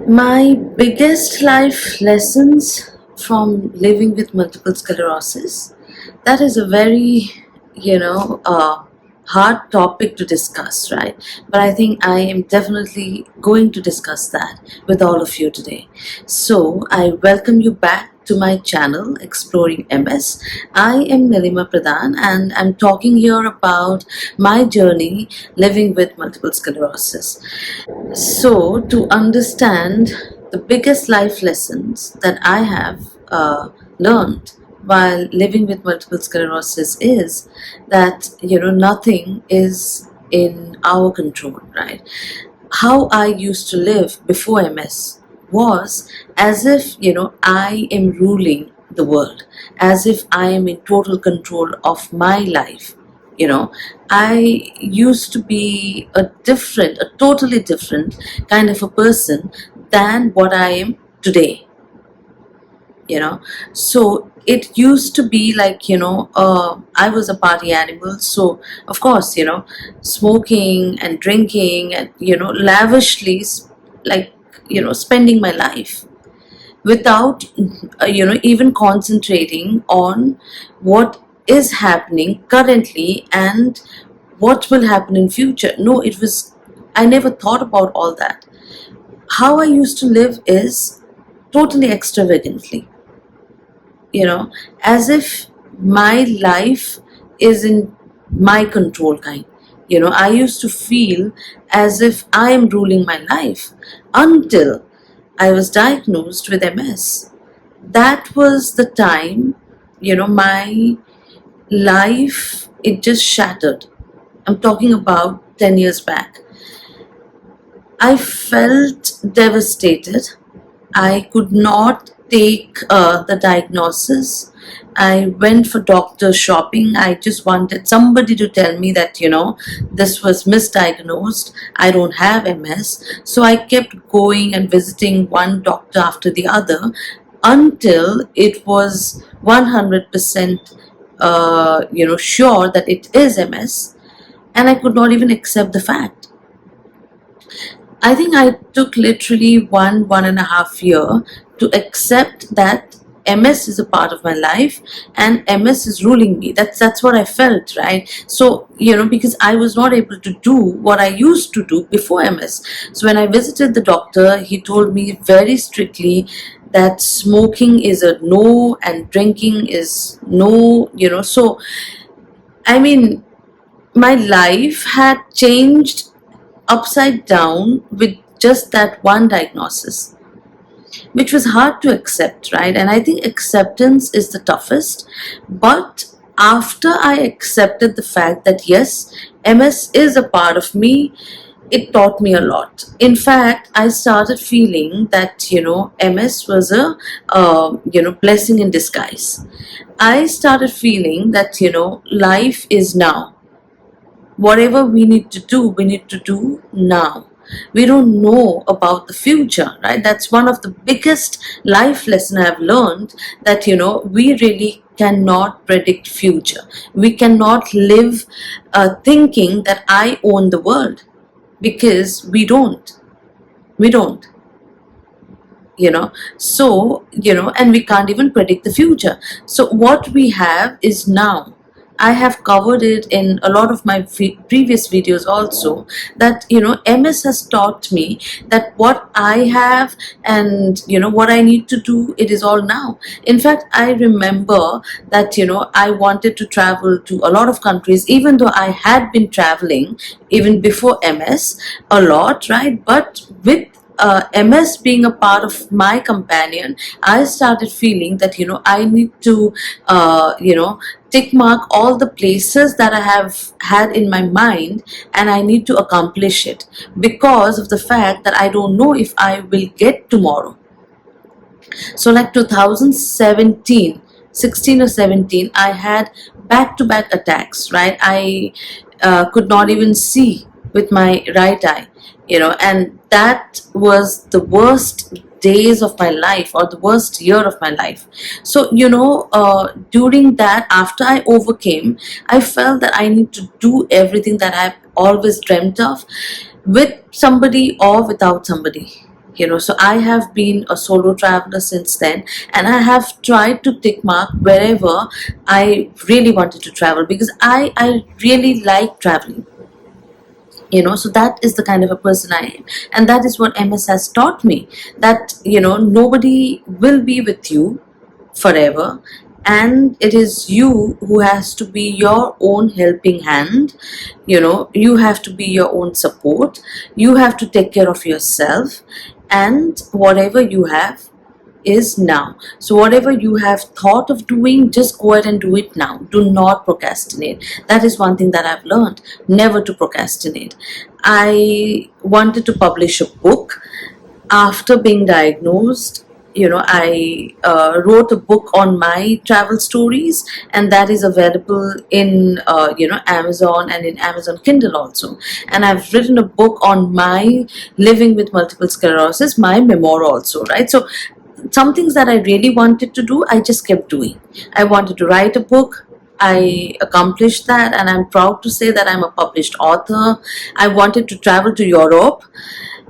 My biggest life lessons from living with multiple sclerosis, that is a very, hard topic to discuss, right? But I think I am definitely going to discuss that with all of you today. So I welcome you back to my channel, Exploring MS. I am Nilima Pradhan and I'm talking here about my journey living with multiple sclerosis. So, to understand the biggest life lessons that I have learned while living with multiple sclerosis is that nothing is in our control, right? How I used to live before MS was as if I am ruling the world, as if I am in total control of my life. I used to be a totally different kind of a person than what I am today. So it used to be like I was a party animal, so of course smoking and drinking and lavishly like spending my life without even concentrating on what is happening currently and what will happen in future. No, it was, I never thought about all that. How I used to live is totally extravagantly, as if my life is in my control kind. I used to feel as if I am ruling my life until I was diagnosed with MS. That was the time, my life, it just shattered. I'm talking about 10 years back. I felt devastated. I could not take the diagnosis. I went for doctor shopping. I just wanted somebody to tell me that, this was misdiagnosed. I don't have MS. So I kept going and visiting one doctor after the other until it was 100% sure that it is MS. And I could not even accept the fact. I think I took literally 1.5 year to accept that MS is a part of my life and MS is ruling me. That's what I felt, right? So, because I was not able to do what I used to do before MS. So when I visited the doctor, he told me very strictly that smoking is a no and drinking is no, so I mean my life had changed upside down with just that one diagnosis, which was hard to accept, right? And I think acceptance is the toughest. But after I accepted the fact that yes, MS is a part of me, it taught me a lot. In fact, I started feeling that MS was a blessing in disguise. I started feeling that life is now. Whatever we need to do now. We don't know about the future, right? That's one of the biggest life lesson I've learned, that we really cannot predict future. We cannot live thinking that I own the world, because we don't so and we can't even predict the future. So what we have is now. I have covered it in a lot of my previous videos also, that MS has taught me that what I have and what I need to do, it is all now. In fact, I remember that I wanted to travel to a lot of countries, even though I had been traveling even before MS a lot, right? But with MS being a part of my companion, I started feeling that I need to tick mark all the places that I have had in my mind, and I need to accomplish it, because of the fact that I don't know if I will get tomorrow. So like 2017, 16 or 17, I had back-to-back attacks, right? I could not even see with my right eye, and that was the worst days of my life, or the worst year of my life. So during that, after I overcame, I felt that I need to do everything that I've always dreamt of, with somebody or without somebody. So I have been a solo traveler since then, and I have tried to tick mark wherever I really wanted to travel, because I really like traveling. So that is the kind of a person I am, and that is what MS has taught me, that nobody will be with you forever, and it is you who has to be your own helping hand. You have to be your own support. You have to take care of yourself, and whatever you have is now. So whatever you have thought of doing, just go ahead and do it now. Do not procrastinate. That is one thing that I've learned, never to procrastinate. I wanted to publish a book after being diagnosed. I wrote a book on my travel stories, and that is available in Amazon, and in Amazon Kindle also. And I've written a book on my living with multiple sclerosis, my memoir also, right? So some things that I really wanted to do, I just kept doing. I wanted to write a book. I accomplished that, and I'm proud to say that I'm a published author. I wanted to travel to Europe,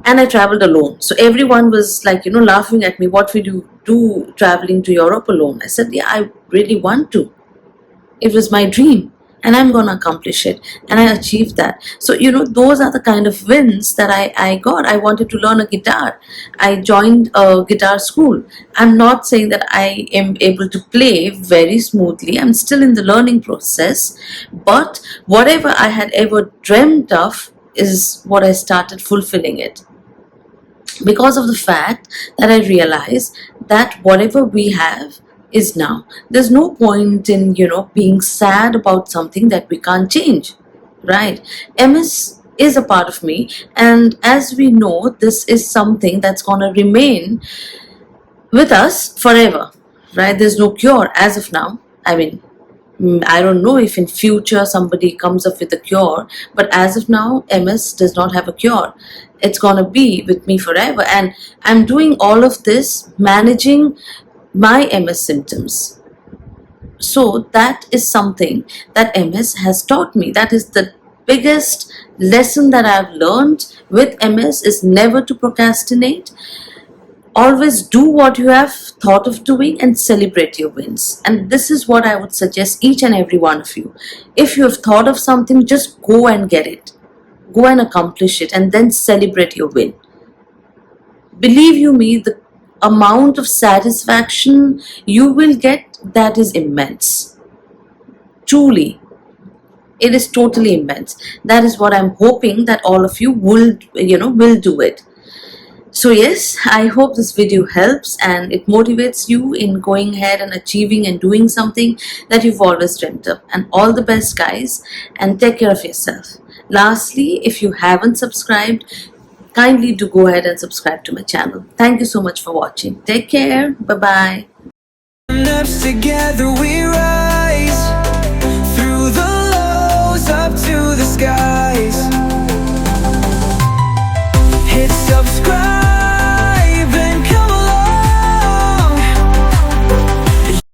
and I traveled alone. So everyone was like, laughing at me. What will you do traveling to Europe alone? I said, yeah, I really want to. It was my dream, and I'm going to accomplish it. And I achieved that. So, those are the kind of wins that I got. I wanted to learn a guitar. I joined a guitar school. I'm not saying that I am able to play very smoothly. I'm still in the learning process. But whatever I had ever dreamt of is what I started fulfilling it, because of the fact that I realize that whatever we have is now. There's no point in, being sad about something that we can't change, right? MS is a part of me, and as we know, this is something that's going to remain with us forever, right? There's no cure as of now. I mean, I don't know if in future somebody comes up with a cure, but as of now, MS does not have a cure. It's gonna be with me forever, and I'm doing all of this managing my MS symptoms. So that is something that MS has taught me. That is the biggest lesson that I've learned with MS, is never to procrastinate. Always do what you have thought of doing and celebrate your wins. And this is what I would suggest each and every one of you. If you have thought of something, just go and get it. Go and accomplish it, and then celebrate your win. Believe you me, the amount of satisfaction you will get, that is immense. Truly, it is totally immense. That is what I'm hoping that all of you will do it. So yes, I hope this video helps and it motivates you in going ahead and achieving and doing something that you've always dreamt of. And all the best, guys, and take care of yourself. Lastly, if you haven't subscribed, kindly do go ahead and subscribe to my channel. Thank you so much for watching. Take care. Bye-bye. Together we rise, through the lows up to the skies.